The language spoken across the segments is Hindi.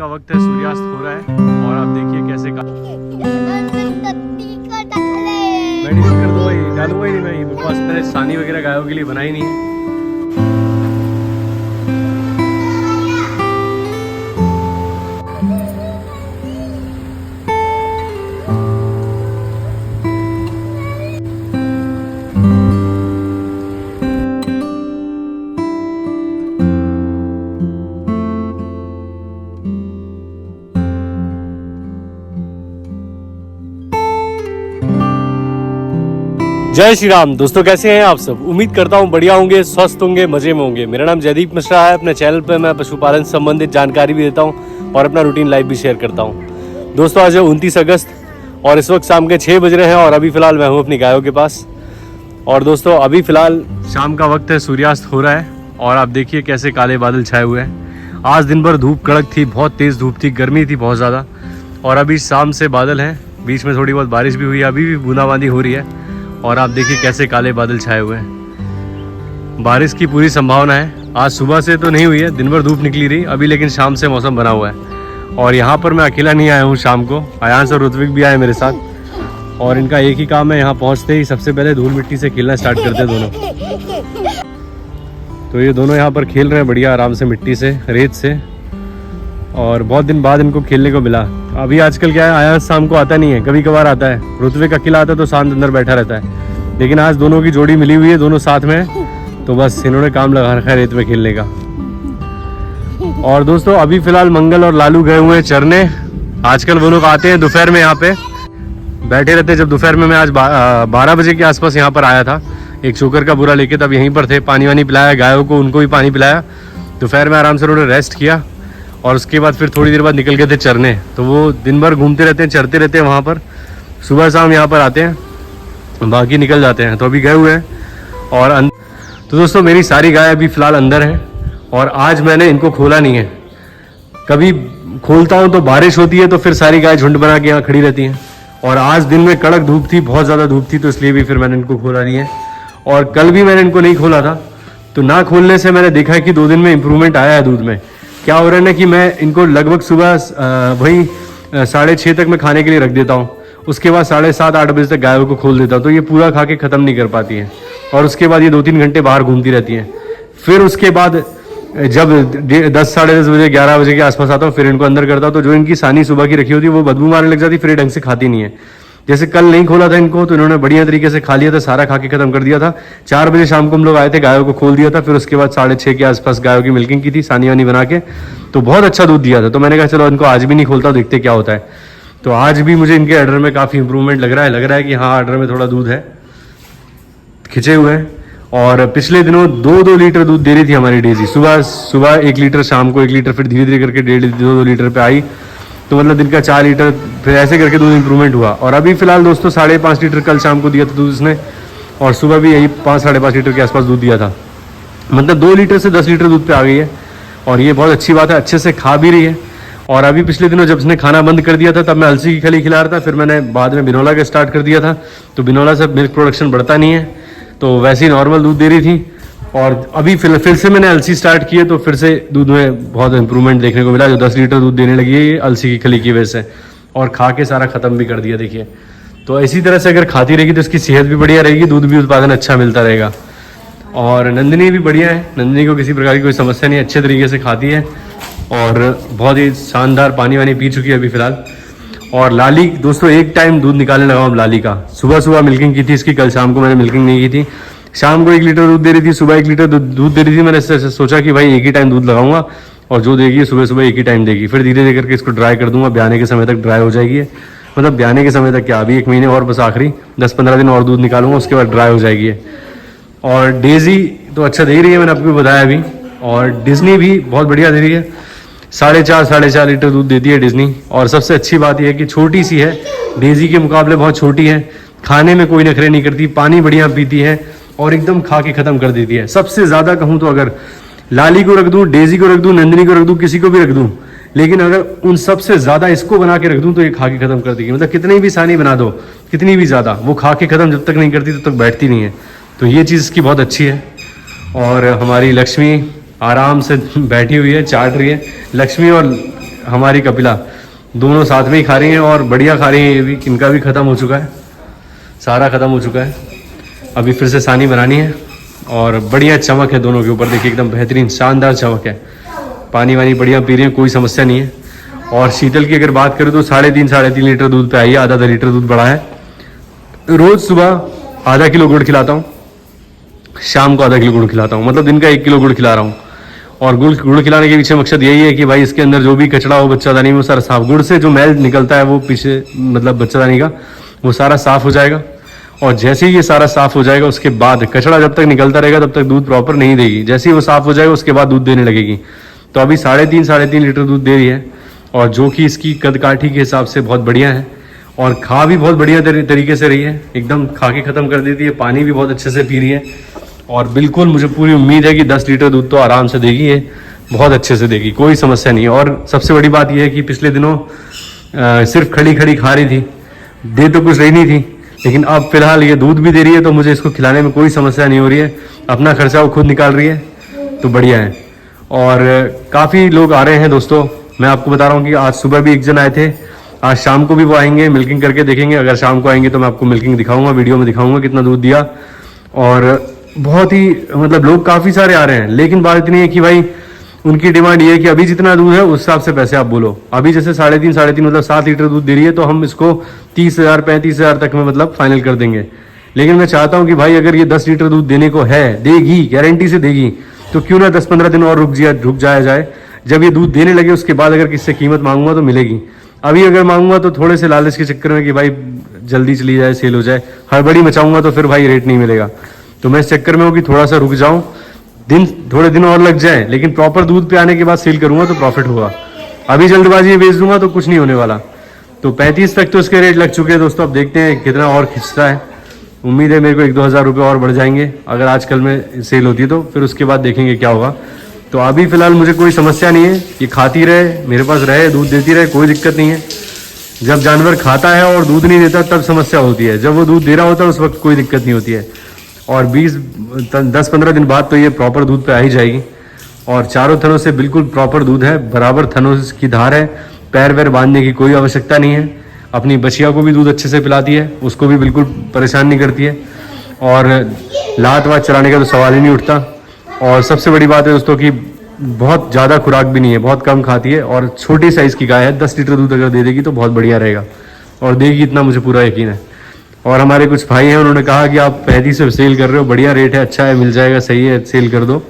का वक्त है, सूर्यास्त हो रहा है और आप देखिए कैसे मेडिसिन कर दूंगा, ये डालूंगा ही नहीं मैं, ये बकवास मैंने सानी वगैरह गायों के लिए बनाई नहीं है। जय श्री राम दोस्तों, कैसे हैं आप सब। उम्मीद करता हूं बढ़िया होंगे, स्वस्थ होंगे, मजे में होंगे। मेरा नाम जयदीप मिश्रा है। अपने चैनल पर मैं पशुपालन संबंधित जानकारी भी देता हूं और अपना रूटीन लाइफ भी शेयर करता हूं। दोस्तों आज है 29 अगस्त और इस वक्त शाम के 6 बज रहे हैं और अभी फिलहाल मैं हूं अपनी गायों के पास। और दोस्तों अभी फिलहाल शाम का वक्त है, सूर्यास्त हो रहा है और आप देखिए कैसे काले बादल छाए हुए हैं। आज दिन भर धूप कड़क थी, बहुत तेज़ धूप थी, गर्मी थी बहुत ज़्यादा। और अभी शाम से बादल हैं, बीच में थोड़ी बहुत बारिश भी हुई है, अभी भी बूंदाबांदी हो रही है। और आप देखिए कैसे काले बादल छाए हुए हैं। बारिश की पूरी संभावना है। आज सुबह से तो नहीं हुई है, दिन भर धूप निकली रही अभी, लेकिन शाम से मौसम बना हुआ है। और यहाँ पर मैं अकेला नहीं आया हूँ शाम को, आयांश और ऋत्विक भी आए मेरे साथ। और इनका एक ही काम है, यहाँ पहुँचते ही सबसे पहले धूल मिट्टी से खेलना स्टार्ट करते हैं दोनों। तो ये दोनों यहाँ पर खेल रहे हैं बढ़िया आराम से मिट्टी से, रेत से। और बहुत दिन बाद इनको खेलने को मिला। अभी आजकल क्या है, आयांश शाम को आता नहीं है, कभी कभार आता है। ऋत्विक अकेला आता है तो शांत अंदर बैठा रहता है। लेकिन आज दोनों की जोड़ी मिली हुई है, दोनों साथ में, तो बस इन्होंने काम लगा रखा है रेत में खेलने का। और दोस्तों अभी फिलहाल मंगल और लालू गए हुए हैं चरने। आजकल वो लोग आते हैं दोपहर में, यहाँ पे बैठे रहते हैं। जब दोपहर में मैं आज 12 बजे के आसपास यहाँ पर आया था एक चोकर का बुरा लेके, तब यहीं पर थे। पानी वानी पिलाया गायों को, उनको भी पानी पिलाया। दोपहर में आराम से उन्होंने रेस्ट किया और उसके बाद फिर थोड़ी देर बाद निकल गए थे चरने। तो वो दिन भर घूमते रहते हैं, चरते रहते हैं वहाँ पर, सुबह शाम यहाँ पर आते हैं, बाकी निकल जाते हैं। तो अभी गए हुए हैं। और तो दोस्तों मेरी सारी गाय अभी फ़िलहाल अंदर हैं और आज मैंने इनको खोला नहीं है। कभी खोलता हूँ तो बारिश होती है, तो फिर सारी गाय झुंड बना के यहाँ खड़ी रहती हैं। और आज दिन में कड़क धूप थी, बहुत ज़्यादा धूप थी, तो इसलिए भी फिर मैंने इनको खोला नहीं है। और कल भी मैंने इनको नहीं खोला था। तो ना खोलने से मैंने देखा है कि 2 दिन में इम्प्रूवमेंट आया है दूध में। क्या हो रहा है ना कि मैं इनको लगभग सुबह वही 6:30 तक मैं खाने के लिए रख देता हूँ। उसके बाद 7:30-8 बजे तक गायों को खोल देता हूँ, तो ये पूरा खा के ख़त्म नहीं कर पाती हैं। और उसके बाद ये 2-3 घंटे बाहर घूमती रहती हैं। फिर उसके बाद जब 10, साढ़े 10 बजे, 11 बजे के आसपास आता हूँ, फिर इनको अंदर करता हूँ। तो जो इनकी सानी सुबह की रखी होती है वो बदबू मारने लग जाती, फिर ढंग से खाती नहीं है। जैसे कल नहीं खोला था इनको, तो इन्होंने बढ़िया तरीके से खा लिया था, सारा खा के खत्म कर दिया था। 4 बजे शाम को हम लोग आए थे, गायों को खोल दिया था। फिर उसके बाद 6:30 के आसपास गायों की मिल्किंग की थी, सानी वानी बना के, तो बहुत अच्छा दूध दिया था। तो मैंने कहा चलो इनको आज भी नहीं खोलता, देखते क्या होता है। तो आज भी मुझे इनके ऑर्डर में काफ़ी इंप्रूवमेंट लग रहा है कि हाँ ऑर्डर में थोड़ा दूध है, खिंचे हुए हैं। और पिछले दिनों 2-2 लीटर दूध दे रही थी हमारी डेजी। सुबह 1 लीटर, शाम को 1 लीटर, फिर धीरे धीरे करके 1.5-2 लीटर पे आई। तो मतलब दिन का 4 लीटर, फिर ऐसे करके दूध इंप्रूवमेंट हुआ। और अभी फिलहाल दोस्तों 5.5 लीटर कल शाम को दिया था दूध इसने, और सुबह भी यही 5-5.5 लीटर के आसपास दूध दिया था। मतलब 2 लीटर से 10 लीटर दूध पे आ गई है। और ये बहुत अच्छी बात है, अच्छे से खा भी रही है। और अभी पिछले दिनों जब इसने खाना बंद कर दिया था, तब मैं अलसी की खली खिला रहा था, फिर मैंने बाद में बिनोला का स्टार्ट कर दिया था। तो बिनोला से मिल्क प्रोडक्शन बढ़ता नहीं है, तो वैसे ही नॉर्मल दूध दे रही थी। और अभी फिर से मैंने अलसी स्टार्ट की है, तो फिर से दूध में बहुत इंप्रूवमेंट देखने को मिला। जो 10 लीटर दूध देने लगी है ये अलसी की खली की वजह से, और खा के सारा खत्म भी कर दिया देखिए। तो इसी तरह से अगर खाती रहेगी तो इसकी सेहत भी बढ़िया रहेगी, दूध भी उत्पादन अच्छा मिलता रहेगा। और नंदिनी भी बढ़िया है, नंदिनी को किसी प्रकार की कोई समस्या नहीं, अच्छे तरीके से खाती है और बहुत ही शानदार पानी वानी पी चुकी है अभी फिलहाल। और लाली दोस्तों एक टाइम दूध निकालने लगा हूँ लाली का। सुबह मिल्किंग की थी इसकी, कल शाम को मैंने मिल्किंग नहीं की थी। शाम को 1 लीटर दूध दे रही थी, सुबह 1 लीटर दूध दे रही थी। मैंने सोचा कि भाई एक ही टाइम दूध लगाऊंगा और जो देगी सुबह एक ही टाइम देगी। फिर धीरे धीरे करके इसको ड्राई कर दूंगा, ब्याने के समय तक ड्राई हो जाएगी। मतलब ब्याने के समय तक क्या, अभी 1 महीने और बस, आखिरी 10-15 दिन और दूध निकालूंगा, उसके बाद ड्राई हो जाएगी। और डेजी तो अच्छा दे रही है, मैंने आपको बताया अभी। और डिज्नी भी बहुत बढ़िया दे रही है, 4.5 लीटर दूध देती है डिज्नी। और सबसे अच्छी बात यह है कि छोटी सी है, डेजी के मुकाबले बहुत छोटी है। खाने में कोई नखरे नहीं करती, पानी बढ़िया पीती है और एकदम खा के खत्म कर देती है। सबसे ज़्यादा कहूँ तो अगर लाली को रख दूँ, डेजी को रख दूँ, नंदिनी को रख दूँ, किसी को भी रख दूँ, लेकिन अगर उन सबसे ज़्यादा इसको बना के रख दूँ तो ये खा के खत्म कर देगी। मतलब कितनी भी सानी बना दो, कितनी भी ज़्यादा, वो खा के खत्म जब तक नहीं करती तब तक बैठती नहीं है। तो ये चीज़ इसकी बहुत अच्छी है। और हमारी लक्ष्मी आराम से बैठी हुई है, चाट रही है। लक्ष्मी और हमारी कपिला दोनों साथ में ही खा रही हैं और बढ़िया खा रही हैं। ये भी, इनका भी ख़त्म हो चुका है, सारा ख़त्म हो चुका है। अभी फिर से सानी बनानी है और बढ़िया चमक है दोनों के ऊपर, देखिए एकदम बेहतरीन शानदार चमक है। पानी वानी बढ़िया पी रही है, कोई समस्या नहीं है। और शीतल की अगर बात करूँ तो 3.5 लीटर दूध पे आई है, आधा लीटर दूध बढ़ा है। रोज़ सुबह आधा किलो गुड़ खिलाता हूँ, शाम को आधा किलो गुड़ खिलाता हूँ, मतलब दिन का 1 किलो गुड़ खिला रहा हूँ। और गुड़ खिलाने के पीछे मकसद यही है कि भाई इसके अंदर जो भी कचरा हो बच्चादानी में वो सारा साफ, गुड़ से जो मैल निकलता है वो पीछे मतलब बच्चादानी का वो सारा साफ हो जाएगा। और जैसे ही ये सारा साफ हो जाएगा उसके बाद, कचरा जब तक निकलता रहेगा तब तक दूध प्रॉपर नहीं देगी, जैसे ही वो साफ हो जाएगा उसके बाद दूध देने लगेगी। तो अभी 3.5 लीटर दूध दे रही है और जो कि इसकी कद काठी के हिसाब से बहुत बढ़िया है। और खा भी बहुत बढ़िया तरीके से रही है, एकदम खा के ख़त्म कर देती है। पानी भी बहुत अच्छे से पी रही है और बिल्कुल मुझे पूरी उम्मीद है कि 10 लीटर दूध तो आराम से देगी, ये बहुत अच्छे से देगी, कोई समस्या नहीं है। और सबसे बड़ी बात यह है कि पिछले दिनों सिर्फ खड़ी खड़ी खा रही थी, दे तो कुछ रही नहीं थी, लेकिन अब फिलहाल ये दूध भी दे रही है तो मुझे इसको खिलाने में कोई समस्या नहीं हो रही है। अपना खर्चा वो खुद निकाल रही है, तो बढ़िया है। और काफ़ी लोग आ रहे हैं दोस्तों, मैं आपको बता रहा हूँ कि आज सुबह भी एक जन आए थे, आज शाम को भी वो आएंगे, मिल्किंग करके देखेंगे। अगर शाम को आएंगे तो मैं आपको मिल्किंग दिखाऊंगा, वीडियो में दिखाऊंगा कितना दूध दिया। और बहुत ही मतलब लोग काफ़ी सारे आ रहे हैं, लेकिन बात इतनी है कि भाई उनकी डिमांड ये है कि अभी जितना दूध है उस हिसाब से पैसे आप बोलो। अभी जैसे 3.5 मतलब 7 लीटर दूध दे रही है तो हम इसको 30,000 35,000 तक में मतलब फाइनल कर देंगे। लेकिन मैं चाहता हूँ कि भाई अगर ये 10 लीटर दूध देने को है, देगी, गारंटी से देगी, तो क्यों ना 10-15 दिन और रुक जाया जाए। जब ये दूध देने लगे उसके बाद अगर किससे कीमत मांगूंगा तो मिलेगी। अभी अगर मांगूंगा तो थोड़े से लालच के चक्कर में कि भाई जल्दी चली जाए, सेल हो जाए, हड़बड़ी मचाऊंगा तो फिर भाई रेट नहीं मिलेगा। तो मैं इस चक्कर में हूँ कि थोड़ा सा रुक जाऊँ, थोड़े दिन और लग जाए, लेकिन प्रॉपर दूध पे आने के बाद सेल करूंगा तो प्रॉफिट होगा। अभी जल्दबाजी में बेच दूंगा तो कुछ नहीं होने वाला। तो 35 तक तो इसके रेट लग चुके हैं दोस्तों, अब देखते हैं कितना और खिंचता है। उम्मीद है मेरे को 1-2 हज़ार रुपये और बढ़ जाएंगे अगर आज कल में सेल होती है तो, फिर उसके बाद देखेंगे क्या होगा। तो अभी फ़िलहाल मुझे कोई समस्या नहीं है, ये खाती रहे, मेरे पास रहे, दूध देती रहे, कोई दिक्कत नहीं है। जब जानवर खाता है और दूध नहीं देता तब समस्या होती है, जब वो दूध दे रहा होता है उस वक्त कोई दिक्कत नहीं होती है। और 10-15 दिन बाद तो ये प्रॉपर दूध पे आ ही जाएगी। और चारों थनों से बिल्कुल प्रॉपर दूध है, बराबर थनों की धार है, पैर वैर बांधने की कोई आवश्यकता नहीं है। अपनी बछिया को भी दूध अच्छे से पिलाती है, उसको भी बिल्कुल परेशान नहीं करती है। और लात वात चलाने का तो सवाल ही नहीं उठता। और सबसे बड़ी बात है दोस्तों कि बहुत ज़्यादा खुराक भी नहीं है, बहुत कम खाती है और छोटी साइज़ की गाय है। 10 लीटर दूध अगर दे देगी तो बहुत बढ़िया रहेगा और देगी, इतना मुझे पूरा यकीन है। और हमारे कुछ भाई हैं, उन्होंने कहा कि आप 35 से सेल कर रहे हो, बढ़िया रेट है, अच्छा है, मिल जाएगा, सही है, सेल कर दो।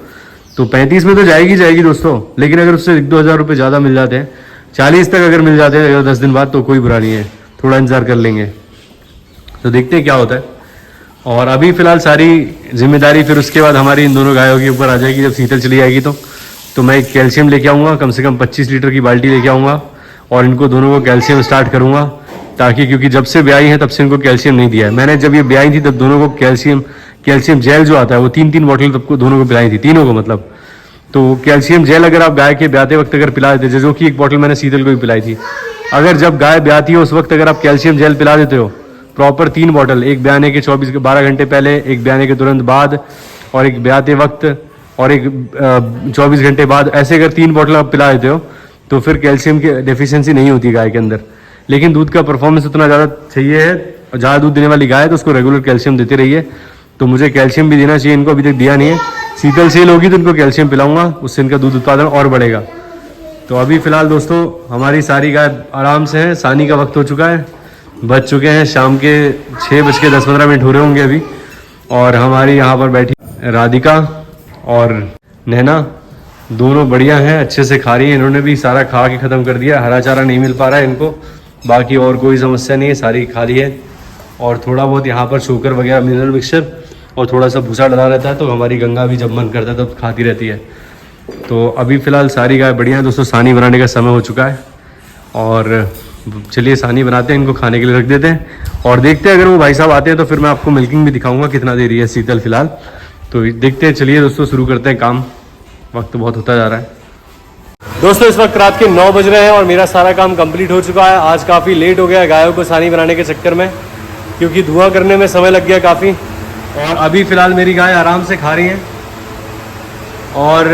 तो 35 में तो जाएगी दोस्तों, लेकिन अगर उससे 1-2 हज़ार रुपये ज़्यादा मिल जाते हैं, 40 तक अगर मिल जाते हैं अगर 10 दिन बाद, तो कोई बुरा नहीं है, थोड़ा इंतजार कर लेंगे। तो देखते हैं क्या होता है। और अभी फ़िलहाल सारी जिम्मेदारी फिर उसके बाद हमारी इन दोनों गायों के ऊपर आ जाएगी। जब शीतल चली आएगी तो मैं एक कैल्शियम लेके आऊँगा, कम से कम 25 लीटर की बाल्टी लेके आऊँगा और इनको दोनों को कैल्शियम स्टार्ट करूँगा। ताकि क्योंकि जब से ब्याई है तब से इनको कैल्शियम नहीं दिया है मैंने। जब ये ब्याई थी तब दोनों को कैल्शियम जेल जो आता है वो 3-3 बॉटल तब को दोनों को पिलाई थी, तीनों को मतलब। तो कैल्शियम जेल अगर आप गाय के ब्याते वक्त अगर पिला देते, जो कि 1 बॉटल मैंने शीतल को भी पिलाई थी, अगर जब गाय ब्याती है उस वक्त अगर आप कैल्शियम जेल पिला देते हो प्रॉपर 3 बॉटल, एक ब्याने के 12 घंटे पहले, एक ब्याने के तुरंत बाद और एक ब्याते वक्त और एक 24 घंटे बाद, ऐसे अगर 3 बॉटल आप पिला देते हो तो फिर कैल्शियम की डेफिशिएंसी नहीं होती गाय के अंदर। लेकिन दूध का परफॉर्मेंस उतना ज़्यादा चाहिए है और ज़्यादा दूध देने वाली गाय है तो उसको रेगुलर कैल्शियम देते रहिए। तो मुझे कैल्शियम भी देना चाहिए, इनको अभी तक दिया नहीं है। शीतल सेल होगी तो इनको कैल्शियम पिलाऊंगा, उससे इनका दूध उत्पादन और बढ़ेगा। तो अभी फ़िलहाल दोस्तों हमारी सारी गाय आराम से है, सानी का वक्त हो चुका है, बज चुके हैं शाम के 6:10-15 हो रहे होंगे अभी। और हमारी यहाँ पर बैठी राधिका और नैना दोनों बढ़िया हैं, अच्छे से खा रही हैं। इन्होंने भी सारा खा के ख़त्म कर दिया, हरा चारा नहीं मिल पा रहा है इनको, बाकी और कोई समस्या नहीं है, सारी खा ली है। और थोड़ा बहुत यहाँ पर शोकर वगैरह मिनरल मिक्सचर और थोड़ा सा भूसा डला रहता है, तो हमारी गंगा भी जब मन करता है तब खाती रहती है। तो अभी फ़िलहाल सारी गाय बढ़िया है दोस्तों, सानी बनाने का समय हो चुका है और चलिए सानी बनाते हैं, इनको खाने के लिए रख देते हैं और देखते हैं अगर वो भाई साहब आते हैं तो फिर मैं आपको मिल्किंग भी दिखाऊंगा कितना दे रही है शीतल फ़िलहाल। तो देखते हैं, चलिए दोस्तों शुरू करते हैं काम, वक्त बहुत होता जा रहा है। दोस्तों इस वक्त रात के 9 बज रहे हैं और मेरा सारा काम कंप्लीट हो चुका है। आज काफ़ी लेट हो गया गायों को सानी बनाने के चक्कर में, क्योंकि धुआं करने में समय लग गया काफ़ी। और अभी फ़िलहाल मेरी गाय आराम से खा रही हैं और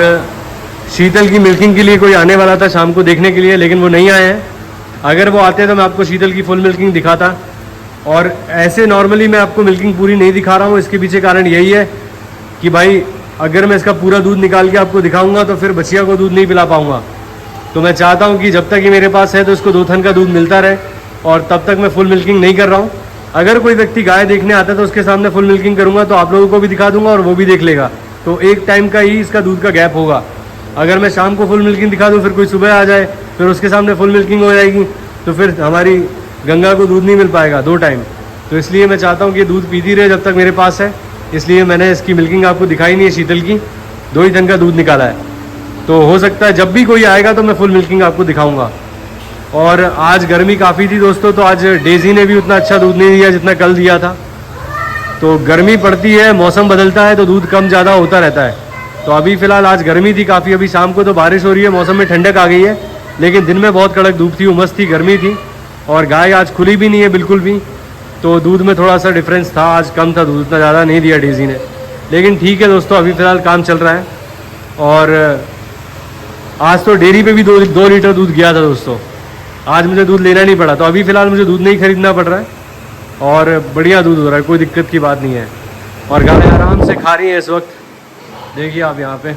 शीतल की मिल्किंग के लिए कोई आने वाला था शाम को देखने के लिए, लेकिन वो नहीं आए हैं। अगर वो आते तो मैं आपको शीतल की फुल मिल्किंग दिखाता। और ऐसे नॉर्मली मैं आपको मिल्किंग पूरी नहीं दिखा रहा हूँ, इसके पीछे कारण यही है कि भाई अगर मैं इसका पूरा दूध निकाल के आपको दिखाऊंगा तो फिर बछिया को दूध नहीं पिला पाऊंगा। तो मैं चाहता हूँ कि जब तक ये मेरे पास है तो इसको 2 थन का दूध मिलता रहे, और तब तक मैं फुल मिल्किंग नहीं कर रहा हूँ। अगर कोई व्यक्ति गाय देखने आता है तो उसके सामने फुल मिल्किंग करूँगा तो आप लोगों को भी दिखा दूंगा और वो भी देख लेगा। तो एक टाइम का ही इसका दूध का गैप होगा। अगर मैं शाम को फुल मिल्किंग दिखा दूँ, फिर कोई सुबह आ जाए, फिर उसके सामने फुल मिल्किंग हो जाएगी, तो फिर हमारी गंगा को दूध नहीं मिल पाएगा 2 टाइम। तो इसलिए मैं चाहता हूँ कि दूध पीती रहे जब तक मेरे पास है। इसलिए मैंने इसकी मिल्किंग आपको दिखाई नहीं है। शीतल की 2 ही थन का दूध निकाला है। तो हो सकता है जब भी कोई आएगा तो मैं फुल मिल्किंग आपको दिखाऊंगा। और आज गर्मी काफ़ी थी दोस्तों, तो आज डेजी ने भी उतना अच्छा दूध नहीं दिया जितना कल दिया था। तो गर्मी पड़ती है, मौसम बदलता है, तो दूध कम ज़्यादा होता रहता है। तो अभी फ़िलहाल आज गर्मी थी काफ़ी। अभी शाम को तो बारिश हो रही है, मौसम में ठंडक आ गई है, लेकिन दिन में बहुत कड़क धूप थी, उमस थी, गर्मी थी। और गाय आज खुली भी नहीं है बिल्कुल भी, तो दूध में थोड़ा सा डिफरेंस था। आज कम था दूध, इतना ज़्यादा नहीं दिया डेजी ने। लेकिन ठीक है दोस्तों, अभी फ़िलहाल काम चल रहा है। और आज तो डेयरी पे भी 2 लीटर दूध गया था दोस्तों। आज मुझे दूध लेना नहीं पड़ा, तो अभी फ़िलहाल मुझे दूध नहीं खरीदना पड़ रहा है और बढ़िया दूध हो रहा है, कोई दिक्कत की बात नहीं है। और गाय आराम से खा रही है इस वक्त, देखिए आप यहाँ पे।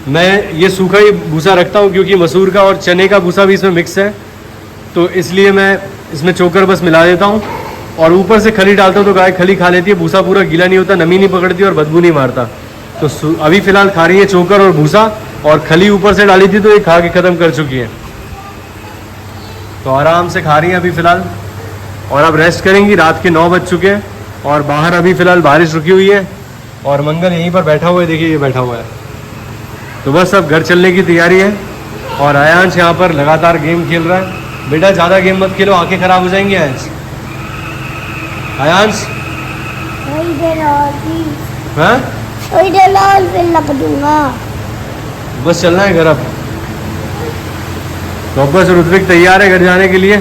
मैं ये सूखा ही भूसा रखता हूँ क्योंकि मसूर का और चने का भूसा भी इसमें मिक्स है, तो इसलिए मैं इसमें चोकर बस मिला देता हूँ और ऊपर से खली डालता हूँ, तो गाय खली खा लेती है। भूसा पूरा गीला नहीं होता, नमी नहीं पकड़ती और बदबू नहीं मारता। तो अभी फ़िलहाल खा रही है चोकर और भूसा, और खली ऊपर से डाली थी तो ये खा के ख़त्म कर चुकी है। तो आराम से खा रही है अभी फ़िलहाल, और अब रेस्ट करेंगी। रात के 9 बज चुके हैं और बाहर अभी फ़िलहाल बारिश रुकी हुई है और मंगल यहीं पर बैठा हुआ है, देखिए ये बैठा हुआ है। तो बस अब घर चलने की तैयारी है। और आयांश यहाँ पर लगातार गेम खेल रहा है। बेटा ज़्यादा गेम मत खेलो, आंखें ख़राब हो जाएंगी आयांश। आयांश हाँ लग दूंगा। बस चलना है घर अब। तो बस ऋत्विक तैयार है घर जाने के लिए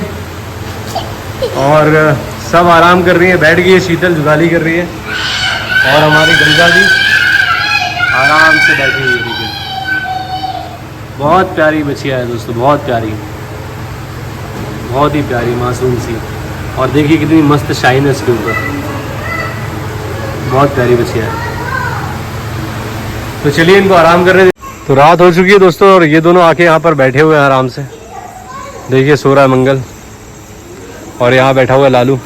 और सब आराम कर रही है, बैठ गई है। शीतल जुगाली कर रही है और हमारी गंगा भी आराम से बैठी हुई है। बहुत प्यारी बच्चियाँ है दोस्तों, बहुत प्यारी, बहुत ही प्यारी मासूम सी। और देखिए कितनी मस्त शाइन है इसके ऊपर, बहुत प्यारी बच्चियाँ है। तो चलिए इनको आराम करने। तो रात हो चुकी है दोस्तों और ये दोनों आके यहाँ पर बैठे हुए हैं आराम से। देखिए सो रहा है मंगल और यहाँ बैठा हुआ है लालू।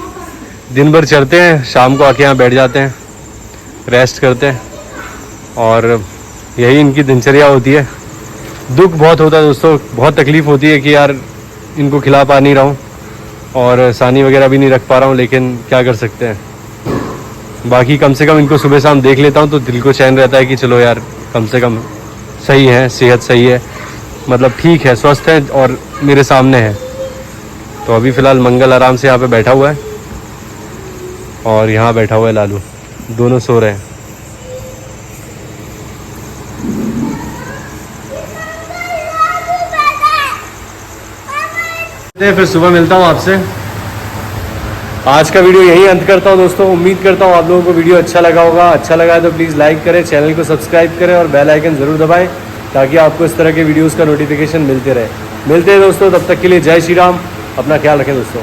दिन भर चलते हैं, शाम को आके यहाँ बैठ जाते हैं, रेस्ट करते हैं और यही इनकी दिनचर्या होती है। दुख बहुत होता है दोस्तों, बहुत तकलीफ़ होती है कि यार इनको खिला पा नहीं रहा हूँ और सानी वगैरह भी नहीं रख पा रहा हूँ, लेकिन क्या कर सकते हैं। बाकी कम से कम इनको सुबह शाम देख लेता हूँ तो दिल को चैन रहता है कि चलो यार कम से कम सही है, सेहत सही है, मतलब ठीक है, स्वस्थ है और मेरे सामने है। तो अभी फ़िलहाल मंगल आराम से यहाँ पे बैठा हुआ है और यहाँ बैठा हुआ है लालू, दोनों सो रहे हैं। फिर सुबह मिलता हूँ आपसे। आज का वीडियो यहीं अंत करता हूँ दोस्तों। उम्मीद करता हूँ आप लोगों को वीडियो अच्छा लगा होगा। अच्छा लगा है तो प्लीज़ लाइक करें, चैनल को सब्सक्राइब करें और बेल आइकन ज़रूर दबाएं ताकि आपको इस तरह के वीडियोस का नोटिफिकेशन मिलते रहे। मिलते हैं दोस्तों, तब तक के लिए जय श्री राम। अपना ख्याल रखें दोस्तों।